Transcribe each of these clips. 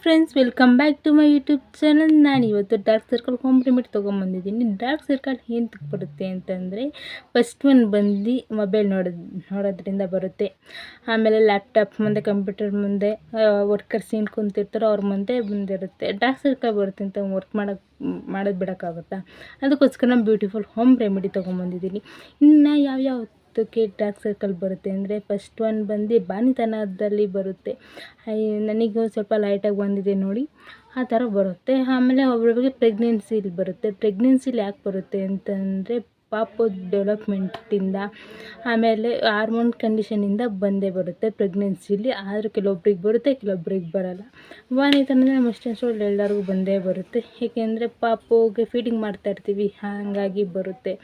Friends, welcome back to my YouTube channel. ನಾನು ಇವತ್ತು dark circle home remedy ತೊಗೊಂಬಂದಿದ್ದೀನಿ. Dark circle ಏನು ಬರುತ್ತೆ ಅಂತಂದರೆ, ಫಸ್ಟ್ ಒನ್ ಬಂದು ಮೊಬೈಲ್ ನೋಡೋದ್ರಿಂದ ಬರುತ್ತೆ. ಆಮೇಲೆ ಲ್ಯಾಪ್ಟಾಪ್ ಮುಂದೆ, ಕಂಪ್ಯೂಟರ್ ಮುಂದೆ ವರ್ಕರ್ಸ್ ಏನು ಕುಂತಿರ್ತಾರೋ ಅವ್ರ ಮುಂದೆ ಬಂದಿರುತ್ತೆ. ಡಾರ್ಕ್ ಸರ್ಕಲ್ ಬರುತ್ತೆ ಅಂತ ಮಾಡೋದು ಬಿಡೋಕ್ಕಾಗುತ್ತಾ? ಅದಕ್ಕೋಸ್ಕರ ನಾನು ಬ್ಯೂಟಿಫುಲ್ ಹೋಮ್ ರೆಮಿಡಿ ತೊಗೊಂಬಂದಿದ್ದೀನಿ. ಇನ್ನು ಯಾವ್ಯಾವ ಡಾರ್ಕ್ ಸರ್ಕಲ್ ಬರುತ್ತೆ ಅಂದರೆ, ಫಸ್ಟ್ ಒನ್ ಬಂದು ಬಾಣಿತನದಲ್ಲಿ ಬರುತ್ತೆ. ನನಗೆ ಸ್ವಲ್ಪ ಲೈಟಾಗಿ ಬಂದಿದೆ ನೋಡಿ, ಆ ಥರ ಬರುತ್ತೆ. ಆಮೇಲೆ ಒಬ್ಬೊಬ್ಬರಿಗೆ ಪ್ರೆಗ್ನೆನ್ಸಿಲಿ ಬರುತ್ತೆ. ಪ್ರೆಗ್ನೆನ್ಸಿಲಿ ಯಾಕೆ ಬರುತ್ತೆ ಅಂತಂದರೆ, ಪಾಪು ಡೆವಲಪ್ಮೆಂಟಿಂದ, ಆಮೇಲೆ ಹಾರ್ಮೋನ್ ಕಂಡೀಷನಿಂದ ಬಂದೇ ಬರುತ್ತೆ ಪ್ರೆಗ್ನೆನ್ಸಿಲಿ. ಆದರೂ ಕೆಲವೊಬ್ರಿಗೆ ಬರುತ್ತೆ, ಕೆಲವೊಬ್ರಿಗೆ ಬರೋಲ್ಲ. ಬಾಣಿತನದಲ್ಲಿ ನಮ್ಮ ಅಷ್ಟೊಂದು ಎಲ್ಲರಿಗೂ ಬಂದೇ ಬರುತ್ತೆ. ಏಕೆಂದರೆ ಪಾಪುಗೆ ಫೀಡಿಂಗ್ ಮಾಡ್ತಾಯಿರ್ತೀವಿ, ಹಾಗಾಗಿ ಬರುತ್ತೆ.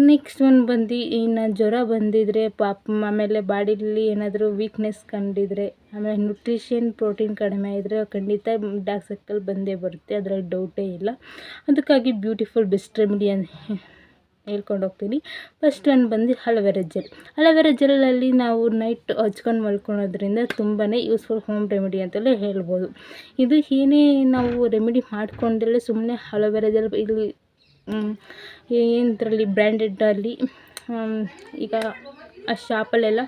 ನೆಕ್ಸ್ಟ್ ಒನ್ ಬಂದು, ಇನ್ನು ಜ್ವರ ಬಂದಿದ್ದರೆ ಆಮೇಲೆ ಬಾಡಿಲಿ ಏನಾದರೂ ವೀಕ್ನೆಸ್ ಕಂಡಿದ್ರೆ, ಆಮೇಲೆ ನ್ಯೂಟ್ರಿಷನ್ ಪ್ರೋಟೀನ್ ಕಡಿಮೆ ಇದ್ದರೆ ಖಂಡಿತ ಡಾರ್ಕ್ ಸರ್ಕಲ್ ಬಂದೇ ಬರುತ್ತೆ, ಅದರಲ್ಲಿ ಡೌಟೇ ಇಲ್ಲ. ಅದಕ್ಕಾಗಿ ಬ್ಯೂಟಿಫುಲ್ ಬೆಸ್ಟ್ ರೆಮಿಡಿ ಅಂತ ಹೇಳ್ಕೊಂಡು ಹೋಗ್ತೀನಿ. ಫಸ್ಟ್ ಒನ್ ಬಂದು ಅಲೋವೆರಾ ಜೆಲ್. ಅಲೋವೆರಾ ಜೆಲ್ಲಲ್ಲಿ ನಾವು ನೈಟ್ ಹಚ್ಕೊಂಡು ಮಲ್ಕೊಳೋದ್ರಿಂದ ತುಂಬಾ ಯೂಸ್ಫುಲ್ ಹೋಮ್ ರೆಮಿಡಿ ಅಂತಲೇ ಹೇಳ್ಬೋದು. ಇದು ಏನೇ ನಾವು ರೆಮಿಡಿ ಮಾಡ್ಕೊಂಡಲ್ಲೇ ಸುಮ್ಮನೆ ಅಲೋವೆರಾ ಜೆಲ್ ಇಲ್ಲಿ ಏನರಲ್ಲಿ ಬ್ರ್ಯಾಂಡೆಡಲ್ಲಿ ಈಗ ಆ ಶಾಪಲ್ಲೆಲ್ಲ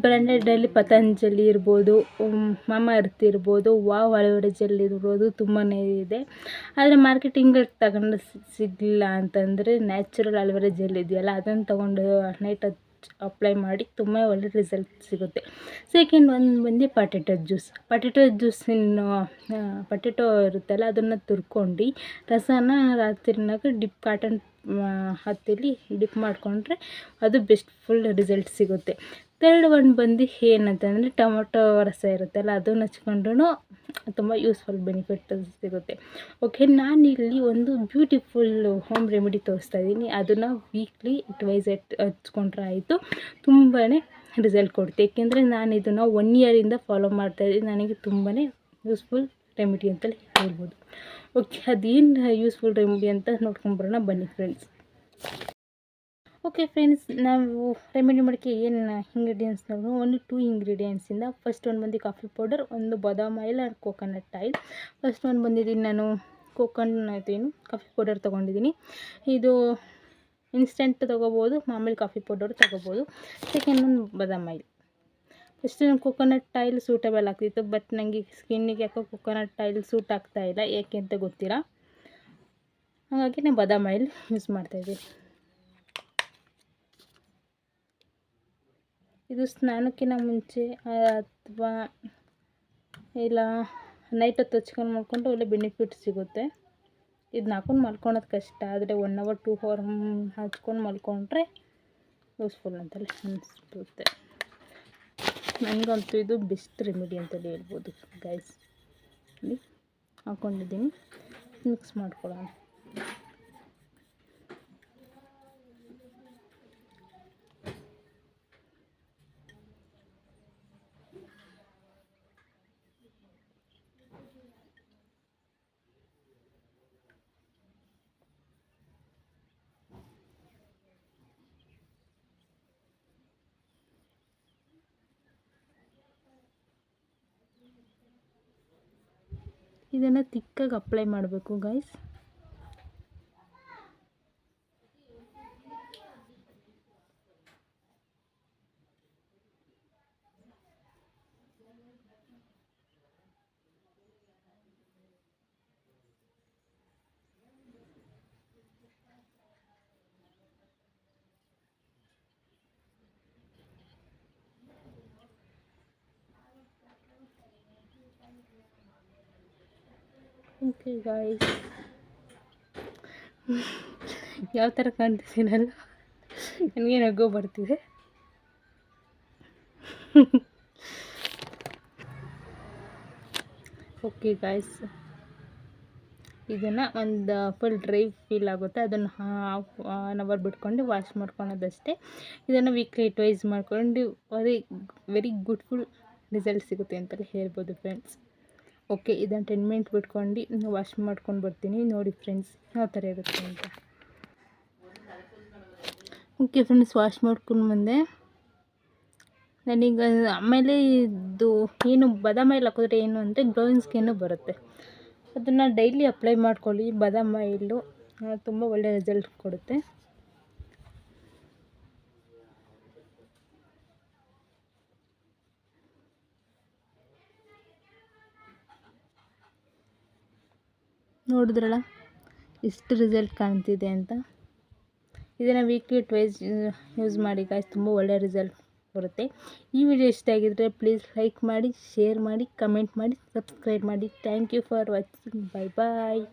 ಬ್ರ್ಯಾಂಡೆಡಲ್ಲಿ ಪತಂಜಲಿ ಇರ್ಬೋದು, ಮಾಮಾ ಅರ್ತ್ ಇರ್ಬೋದು, ವಾವ್ ಅಲೋವೆರಾ ಜೆಲ್ ಇರ್ಬೋದು, ತುಂಬಾ ಇದೆ. ಆದರೆ ಮಾರ್ಕೆಟಿಂಗಲ್ಲಿ ತಗೊಂಡು ಸಿಗಲಿಲ್ಲ ಅಂತಂದರೆ ನ್ಯಾಚುರಲ್ ಅಲೋವೆರಾ ಜೆಲ್ ಇದೆಯಲ್ಲ, ಅದನ್ನು ತೊಗೊಂಡು ನೈಟ್ ಅಪ್ಲೈ ಮಾಡಿ ತುಂಬ ಒಳ್ಳೆ ರಿಸಲ್ಟ್ ಸಿಗುತ್ತೆ. ಸೆಕೆಂಡ್ ಒನ್ ಬಂದು ಪೊಟೆಟೊ ಪೊಟೆಟೊ ಇರುತ್ತಲ್ಲ, ಅದನ್ನು ತುರ್ಕೊಂಡು ರಸನ ರಾತ್ರಿನಾಗ ಕಾಟನ್ ಹತ್ತಿಲಿ ಡಿಪ್ ಮಾಡಿಕೊಂಡ್ರೆ ಅದು ಬೆಸ್ಟ್ ಫುಲ್ ರಿಸಲ್ಟ್ ಸಿಗುತ್ತೆ. ಥರ್ಡ್ ಒನ್ ಬಂದು ಏನಂತಂದರೆ, ಟೊಮೊಟೊ ರಸ ಇರುತ್ತಲ್ಲ, ಅದನ್ನು ಹಚ್ಕೊಂಡ್ರೂ ತುಂಬ ಯೂಸ್ಫುಲ್ ಬೆನಿಫಿಟ್ ಸಿಗುತ್ತೆ. ಓಕೆ, ನಾನಿಲ್ಲಿ ಒಂದು ಬ್ಯೂಟಿಫುಲ್ ಹೋಮ್ ರೆಮಿಡಿ ತೋರಿಸ್ತಾ ಇದ್ದೀನಿ. ಅದನ್ನು ವೀಕ್ಲಿ ಟ್ವೈಸ್ ಹಚ್ಕೊಂಡ್ರೆ ಆಯಿತು, ತುಂಬಾ ರಿಸಲ್ಟ್ ಕೊಡುತ್ತೆ. ಏಕೆಂದರೆ ನಾನು ಇದನ್ನು 1 ಇಯರಿಂದ ಫಾಲೋ ಮಾಡ್ತಾಯಿದ್ದೀನಿ. ನನಗೆ ತುಂಬಾ ಯೂಸ್ಫುಲ್ ರೆಮಿಡಿ ಅಂತಲೇ ಹೇಳ್ಬೋದು. ಓಕೆ, ಅದೇನು ಯೂಸ್ಫುಲ್ ರೆಮಿಡಿ ಅಂತ ನೋಡ್ಕೊಂಬರೋಣ ಬನ್ನಿ ಫ್ರೆಂಡ್ಸ್. ಓಕೆ ಫ್ರೆಂಡ್ಸ್, ನಾವು ರೆಮಿಡಿ ಮಾಡೋಕ್ಕೆ ಏನು ಇಂಗ್ರೀಡಿಯೆಂಟ್ಸ್ ನಾವು ಓನ್ಲಿ 2 ಇಂಗ್ರೀಡಿಯೆಂಟ್ಸಿಂದ. ಫಸ್ಟ್ ಒಂದು ಬಂದು ಕಾಫಿ ಪೌಡರ್, ಒಂದು ಬಾದಾಮ್ oil and coconut oil. First ಒಂದು ಬಂದಿದ್ದೀನಿ ನಾನು ಕಾಫಿ ಪೌಡರ್ ತೊಗೊಂಡಿದ್ದೀನಿ. ಇದು ಇನ್ಸ್ಟೆಂಟ್ ತೊಗೋಬೋದು, ಮಾಮೂಲಿ ಕಾಫಿ ಪೌಡರ್ ತೊಗೋಬೋದು. ಸೆಕೆಂಡ್ ಒಂದು ಬಾದಾಮ್ ಆಯಿಲ್. ಫಸ್ಟ್ ನಾನು ಕೋಕೋನಟ್ ಆಯಿಲ್ ಸೂಟಬಲ್ ಆಗ್ತಿತ್ತು, ಬಟ್ ನನಗೆ ಸ್ಕಿನ್ನಿಗೆ ಯಾಕೋ ಕೋಕೋನಟ್ ಆಯಿಲ್ ಸೂಟ್ ಆಗ್ತಾಯಿಲ್ಲ, ಏಕೆ ಅಂತ ಗೊತ್ತಿಲ್ಲ. ಹಾಗಾಗಿ ನಾನು ಬಾದಾಮ್ ಆಯಿಲ್ ಯೂಸ್ ಮಾಡ್ತಾಯಿದ್ದೀನಿ. ಇದು ಸ್ನಾನಕ್ಕಿಂತ ಮುಂಚೆ ಅಥವಾ ಇಲ್ಲ ನೈಟ್ ಹೊತ್ತು ಹಚ್ಕೊಂಡು ಮಾಡ್ಕೊಂಡು ಒಳ್ಳೆ ಬೆನಿಫಿಟ್ ಸಿಗುತ್ತೆ. ಇದನ್ನ ಹಾಕೊಂಡು ಮಲ್ಕೊಳೋದು ಕಷ್ಟ, ಆದರೆ 1 hour 2 hour ಹಚ್ಕೊಂಡು ಮಲ್ಕೊಂಡ್ರೆ ಯೂಸ್ಫುಲ್ ಅಂತಲೇ ಅನಿಸುತ್ತೆ. ನನಗಂತೂ ಇದು ಬೆಸ್ಟ್ ರೆಮಿಡಿ ಅಂತಲೇ ಹೇಳ್ಬೋದು ಗೈಸ್. ಹಾಕ್ಕೊಂಡಿದ್ದೀನಿ, ಮಿಕ್ಸ್ ಮಾಡ್ಕೊಳ್ಳೋಣ. ಇದನ್ನು ತಿಕ್ಕಾಗಿ ಅಪ್ಲೈ ಮಾಡಬೇಕು ಗೈಸ್. ಓಕೆ ಗಾಯ್ಸ್, ಯಾವ ಥರ ಕಾಣ್ತಿದ್ದೀನಲ್ಲ, ನನಗೆ ನಗು ಬರ್ತಿದೆ. ಓಕೆ ಗಾಯ್ಸ್, ಇದನ್ನು ಒಂದು ಫುಲ್ ಡ್ರೈ ಫೀಲ್ ಆಗುತ್ತೆ, ಅದನ್ನು ಹಾಫ್ ಆನ್ ಅವರ್ ಬಿಟ್ಕೊಂಡು ವಾಶ್ ಮಾಡ್ಕೊಳೋದಷ್ಟೇ. ಇದನ್ನು ವೀಕ್ಲಿ ಟ್ವೈಸ್ ಮಾಡ್ಕೊಂಡು ವೆರಿ ಗುಡ್ಫುಲ್ ರಿಸಲ್ಟ್ ಸಿಗುತ್ತೆ ಅಂತಲೇ ಹೇಳ್ಬೋದು ಫ್ರೆಂಡ್ಸ್. ಓಕೆ, ಇದನ್ನು 10 ಮಿನಿಟ್ ಬಿಟ್ಕೊಂಡು ವಾಶ್ ಮಾಡ್ಕೊಂಡು ಬರ್ತೀನಿ. ನೋಡಿ ಫ್ರೆಂಡ್ಸ್ ಯಾವ ಥರ ಇರುತ್ತೆ ಅಂತ. ಓಕೆ ಫ್ರೆಂಡ್ಸ್, ವಾಶ್ ಮಾಡ್ಕೊಂಡು ಬಂದೆ. ನನಗೆ ಆಮೇಲೆ ಇದು ಏನು ಬಾದಾಮಿ ಆಯಿಲ್ ಹಾಕಿದ್ರೆ ಏನು ಅಂದರೆ ಗ್ಲೋಯಿಂಗ್ ಸ್ಕಿನ್ನು ಬರುತ್ತೆ. ಅದನ್ನು ಡೈಲಿ ಅಪ್ಲೈ ಮಾಡ್ಕೊಳ್ಳಿ. ಬಾದಾಮಿ ಆಯಿಲು ತುಂಬ ಒಳ್ಳೆಯ ರಿಸಲ್ಟ್ ಕೊಡುತ್ತೆ. ನೋಡಿದ್ರಲ್ಲ ಎಷ್ಟು ರಿಸಲ್ಟ್ ಕಾಣ್ತಿದೆ ಅಂತ. ಇದನ್ನು ವೀಕ್ಲಿ ಟ್ವೈಸ್ ಯೂಸ್ ಮಾಡಿ ಗಾಯ್ಸ್, ತುಂಬ ಒಳ್ಳೆಯ ರಿಸಲ್ಟ್ ಬರುತ್ತೆ. ಈ ವಿಡಿಯೋ ಇಷ್ಟ ಆಗಿದ್ದರೆ ಪ್ಲೀಸ್ ಲೈಕ್ ಮಾಡಿ, ಶೇರ್ ಮಾಡಿ, ಕಮೆಂಟ್ ಮಾಡಿ, ಸಬ್ಸ್ಕ್ರೈಬ್ ಮಾಡಿ. Thank you for watching. Bye bye.